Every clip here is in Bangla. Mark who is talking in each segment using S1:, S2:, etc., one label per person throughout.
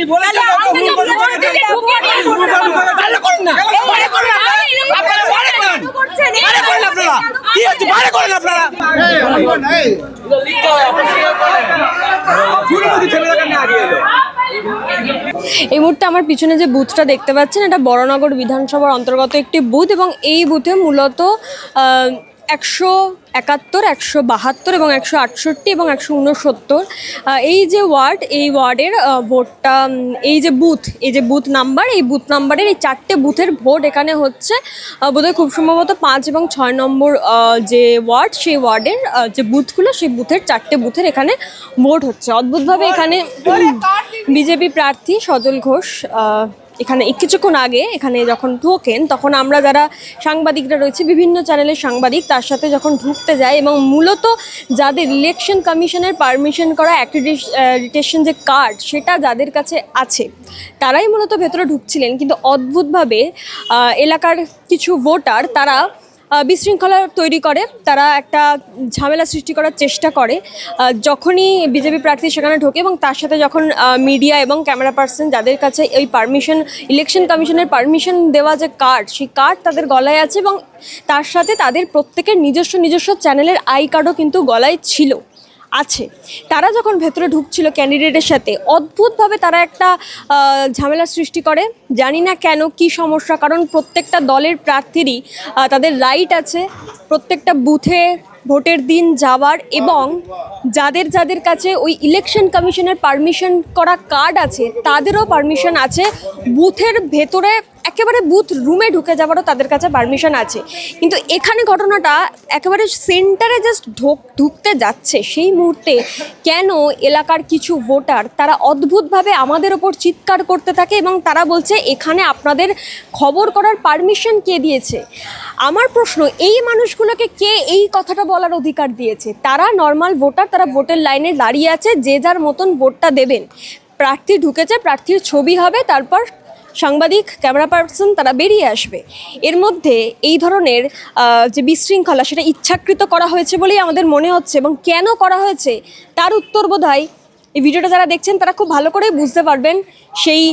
S1: আপনি বলেছেন
S2: এই মুহূর্তে আমার পিছনে যে বুথটা দেখতে পাচ্ছেন এটা বড়নগর বিধানসভার অন্তর্গত একটি বুথ এবং এই বুথে মূলত 171, 172 এবং 168 এবং 169 এই যে ওয়ার্ড, এই ওয়ার্ডের ভোটটা, এই যে বুথ নাম্বার, এই বুথ নাম্বারের এই 4টে বুথের ভোট এখানে হচ্ছে। বোধহয় খুব সম্ভবত 5 এবং 6 নম্বর যে ওয়ার্ড, সেই ওয়ার্ডের যে বুথগুলো, সেই বুথের 4টে বুথের এখানে ভোট হচ্ছে। অদ্ভুতভাবে এখানে বিজেপি প্রার্থী সজল ঘোষ এখানে কিছুক্ষণ আগে এখানে যখন ঢোকেন, তখন আমরা যারা সাংবাদিকরা রয়েছে, বিভিন্ন চ্যানেলের সাংবাদিক, তার সাথে যখন ঢুকতে যায় এবং মূলত যাদের ইলেকশন কমিশনের পারমিশন করা অ্যাক্রিডিটেশন যে কার্ড, সেটা যাদের কাছে আছে তারাই মূলত ভেতরে ঢুকছিলেন। কিন্তু অদ্ভুতভাবে এলাকার কিছু ভোটার তারা বিশৃঙ্খলা তৈরি করে, তারা একটা ঝামেলা সৃষ্টি করার চেষ্টা করে যখনই বিজেপি প্রার্থী সেখানে ঢোকে এবং তার সাথে যখন মিডিয়া এবং ক্যামেরা পার্সন যাদের কাছে এই পারমিশন, ইলেকশন কমিশনের পারমিশন দেওয়া যে কার্ড, সেই কার্ড তাদের গলায় আছে এবং তার সাথে তাদের প্রত্যেকের নিজস্ব চ্যানেলের আই কার্ডও কিন্তু গলায় আছে। তারা যখন ভেতরে ঢুকছিল ক্যান্ডিডেটের সাথে, অদ্ভুতভাবে তারা একটা ঝামেলা সৃষ্টি করে। জানি না কেন, কি সমস্যা, কারণ প্রত্যেকটা দলের প্রার্থীরই তাদের রাইট আছে প্রত্যেকটা বুথে ভোটের দিন যাওয়ার, এবং যাদের কাছে ওই ইলেকশন কমিশনের পারমিশন করা কার্ড আছে তাদেরও পারমিশন আছে বুথের ভেতরে, একেবারে বুথ রুমে ঢুকে যাওয়ারও তাদের কাছে পারমিশন আছে। কিন্তু এখানে ঘটনাটা একেবারে সেন্টারে জাস্ট ঢুকতে যাচ্ছে, সেই মুহূর্তে কেন এলাকার কিছু ভোটার তারা অদ্ভুতভাবে আমাদের ওপর চিৎকার করতে থাকে এবং তারা বলছে এখানে আপনাদের খবর করার পারমিশন কে দিয়েছে। আমার প্রশ্ন, এই মানুষগুলোকে কে এই কথাটা বলার অধিকার দিয়েছে? তারা নর্মাল ভোটার, তারা ভোটের লাইনে দাঁড়িয়ে আছে, যে যার মতন ভোটটা দেবেন। প্রার্থী ঢুকেছে, প্রার্থীর ছবি হবে, তারপর সাংবাদিক, ক্যামেরা পার্সন তারা বেরিয়ে আসবে। এর মধ্যে এই ধরনের যে বিশৃঙ্খলা, সেটা ইচ্ছাকৃত করা হয়েছে বলেই আমাদের মনে হচ্ছে, এবং কেন করা হয়েছে তার উত্তর বোধহয় এই ভিডিওটা যারা দেখছেন তারা খুব ভালো করে বুঝতে পারবেন। সেই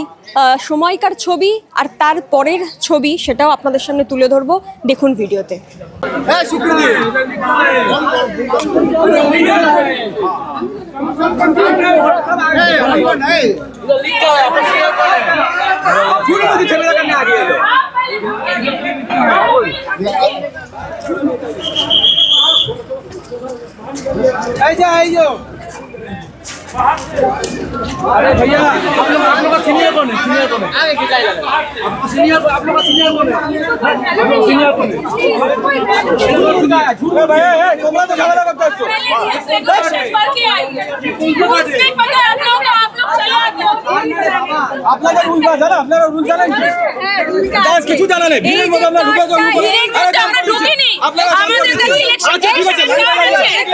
S2: সময়কার ছবি আর তার পরের ছবি, সেটাও আপনাদের সামনে তুলে ধরবো, দেখুন ভিডিওতে।
S1: अरे भैया, आप लोग का सीनियर कौन है? सीनियर कौन है? सीनियर, आप लोग का सीनियर कौन है? सीनियर कौन है? झूठ भैया है, तुम तो झगड़ा करते हो। आप लोग रूल का जाना, अपना रूल जाना है। কিছু জানা নেই, ভিড়ের মধ্যে আমরা ঢুকে যাবো। আরে আমরা ঢুকিনি, আমাদের কাছে ইলেকশন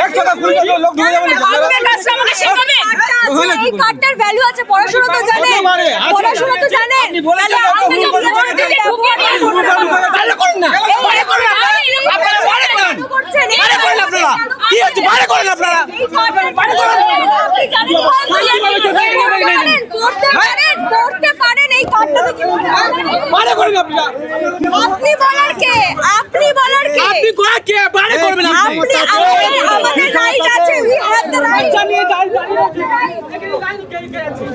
S1: একসাথে ফুল করে লোক ঢুকে যাবে। আপনাদের কাছে আমাকে শেখাবে।
S2: এই কার্ডটার ভ্যালু আছে, পড়াশোনা তো জানেন, পড়াশোনা তো জানেন।
S1: আপনি বলেছেন ভালো করুন না, ভালো করুন না, আপনারা ভালো করেন, ভালো করেন, আপনারা কি হচ্ছে, ভালো করেন আপনারা, ভালো করেন।
S2: আপনি জানেন করতে পারেন এই কার্ডটা কি
S1: ভালো করেন আপনারা।
S2: আপনি বলার কে? আপনি বলার কে?
S1: আপনি কোয়া কে ভালো করবেন?
S2: আপনি আমাদের রাইট আছে, উই হ্যাভ দ্য রাইট।
S1: জানিয়ে দাঁড়িয়ে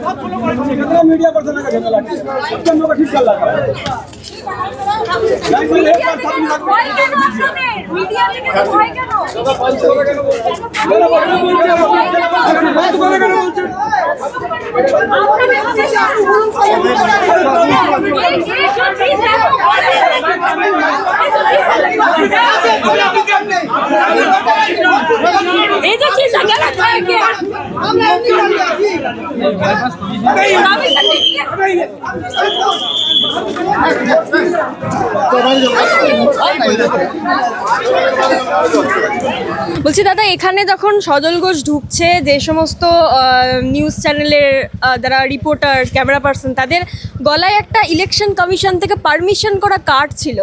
S1: সব ফলো করছে, কেন মিডিয়া করতে না কাছে লাগছে, সব লোক ঠিক कर লাগা।
S2: মিডিয়া থেকে ভয় কেন? এই যে কি জায়গা থাকে আমরা এমনি বলছি দাদা, এখানে যখন সজল ঘোষ ঢুকছে, যে সমস্ত নিউজ চ্যানেলের যারা রিপোর্টার, ক্যামেরা পার্সন, তাদের গলায় একটা ইলেকশন কমিশন থেকে পারমিশন করা কার্ড ছিল,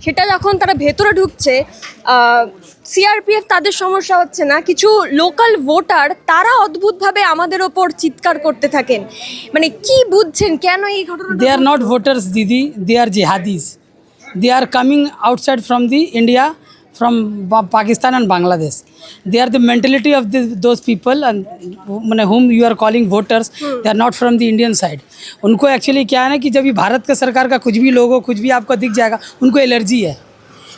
S2: সেটা যখন তারা ভেতরে ঢুকছে, সিআরপিএফ তাদের সমস্যা হচ্ছে না, কিছু লোকাল ভোটার তারা অদ্ভুতভাবে আমাদের ওপর চিৎকার করতে থাকেন। মানে কি বুঝছেন কেন এই ঘটনা?
S3: They are not voters, Didi. They are jihadis. They are coming outside from the India, from Pakistan and Bangladesh. They are the mentality of those people and whom you are calling voters. They are not from the Indian side. उनको एक्चुअली क्या है ना कि जब ये भारत का सरकार का कुछ भी लोगो कुछ भी आपको दिख जाएगा, उनको एलर्जी है।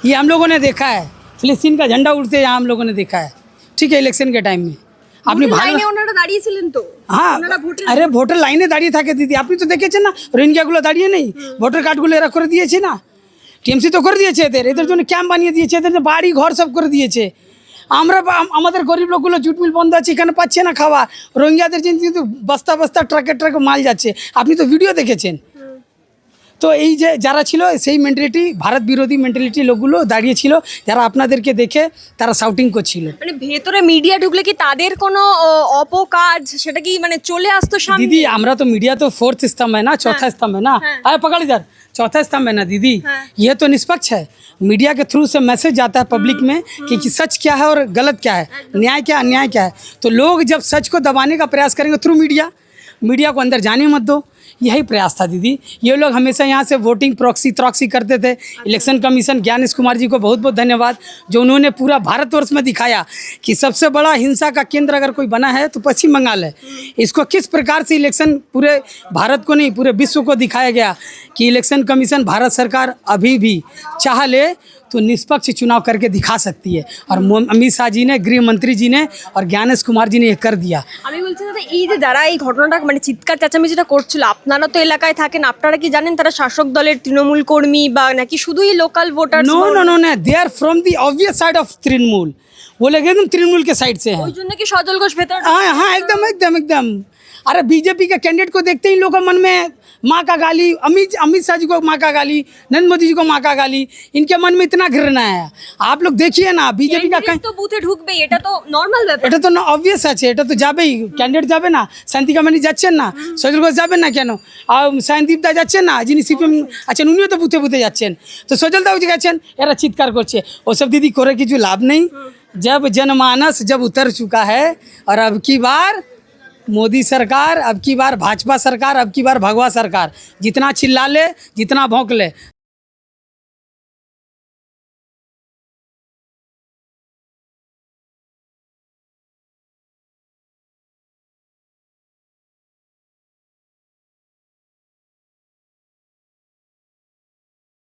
S3: ये हम लोगों ने देखा है, फिलिस्तीन का झंडा उड़ते यहाँ हम लोगों ने देखा है, ठीक है, इलेक्शन के टाइम में। আপনি
S2: লাইনে ওনারা দাঁড়িয়েছিলেন তো?
S3: হ্যাঁ,
S2: ওনারা ভোটের
S3: আরে ভোটার লাইনে দাঁড়িয়ে থাকে দিদি, আপনি তো দেখেছেন না, রোহিঙ্গাগুলো দাঁড়িয়ে নেই, ভোটার কার্ডগুলো এরা করে দিয়েছে না, টিএমসি তো করে দিয়েছে, এদের জন্য ক্যাম্প বানিয়ে দিয়েছে, এদের জন্য বাড়ি ঘর সব করে দিয়েছে। আমরা আমাদের গরিব লোকগুলো জুট মিল বন্ধ আছে, এখানে পাচ্ছে না খাওয়া, রোহিঙ্গাদের কিন্তু বস্তা বস্তা ট্রাকে ট্রাকে মাল যাচ্ছে, আপনি তো ভিডিও দেখেছেন। তো এই যে যারা ছিল সেই মেন্টালিটি, ভারত বিরোধী মেন্টালিটি লোকগুলো দাঁড়িয়েছিল, যারা আপনাদেরকে দেখে তারা শাউটিং করছিল।
S2: মানে ভেতরে মিডিয়া ঢুকলে কি তাদের কোনো অপকাজ সেটা কি মানে চলে আসতো সামনে?
S3: दीदी हमरा तो मीडिया तो फोर्थ स्तंभ है ना, चौथा स्तंभ है ना, अरे पकड़ इधर, चौथा स्तंभ है ना दीदी। ये तो निष्पक्ष है, मीडिया के थ्रू से मैसेज जाता है पब्लिक में कि सच क्या है और गलत क्या है, न्याय क्या अन्याय क्या है। तो लोग जब सच को दबाने का प्रयास करेंगे थ्रू मीडिया को अंदर जाने मत दो, यही प्रयास था दीदी। ये लोग हमेशा यहाँ से वोटिंग प्रॉक्सी करते थे। इलेक्शन कमीशन ज्ञानेश कुमार जी को बहुत बहुत धन्यवाद, जो उन्होंने पूरा भारतवर्ष में दिखाया कि सबसे बड़ा हिंसा का केंद्र अगर कोई बना है तो पश्चिम बंगाल है। इसको किस प्रकार से इलेक्शन पूरे भारत को नहीं पूरे विश्व को दिखाया गया कि इलेक्शन कमीशन भारत सरकार अभी भी चाह ले तो निष्पक्ष चुनाव करके दिखा सकती है, और अमित शाह जी ने, गृह मंत्री जी ने और ज्ञानेश कुमार जी ने ये कर दिया।
S2: আমি বলছি দাদা, এই যে যারা এই ঘটনাটা মানে চিৎকার চেঁচামেচিটা করছিল, আপনারা তো এলাকায় থাকেন, আপনারা কি জানেন তারা শাসক দলের তৃণমূল কর্মী বা নাকি শুধুই local voter?
S3: No no no no, they are from the obvious side of Trinamool, वो लोग एकदम तृणमूल के साइड से हैं।
S2: ওই জন্য কি সজল ঘোষ ভেতর?
S3: हाँ हाँ, एकदम एकदम एकदम। अरे बीजेपी के कैंडिडेट को देखते ही लोगों के मन में माँ का गाली, अमित शाह जी को माँ का गाली, नरेंद्र मोदी जी को माँ का गाली, इनके मन में इतना घृणा है। आप लोग देखिए ना बीजेपी का
S2: তো বুথে ঢুকবেই, এটা তো নর্মাল ব্যাপার।
S3: এটা তো অবভিয়াস আছে, এটা তো যাবেই, ক্যান্ডিডেট যাবে না, শান্তিকা মানি যাচ্ছেন না, সজল ঘোষ যাবেন না কেন, আর সায়নদীপ দা যাচ্ছেন না, যিনি সিপিএম আছেন উনিও তো বুথে বুথে যাচ্ছেন, তো সজল দাও গেছেন, এরা চিৎকার করছে। ওসব দিদি করে কিছু লাভ নেই, जब जनमानस जब उतर चुका है, और अब की बार मोदी सरकार, अब की बार भाजपा सरकार, अब की बार भगवा सरकार, जितना चिल्ला ले जितना भौंक ले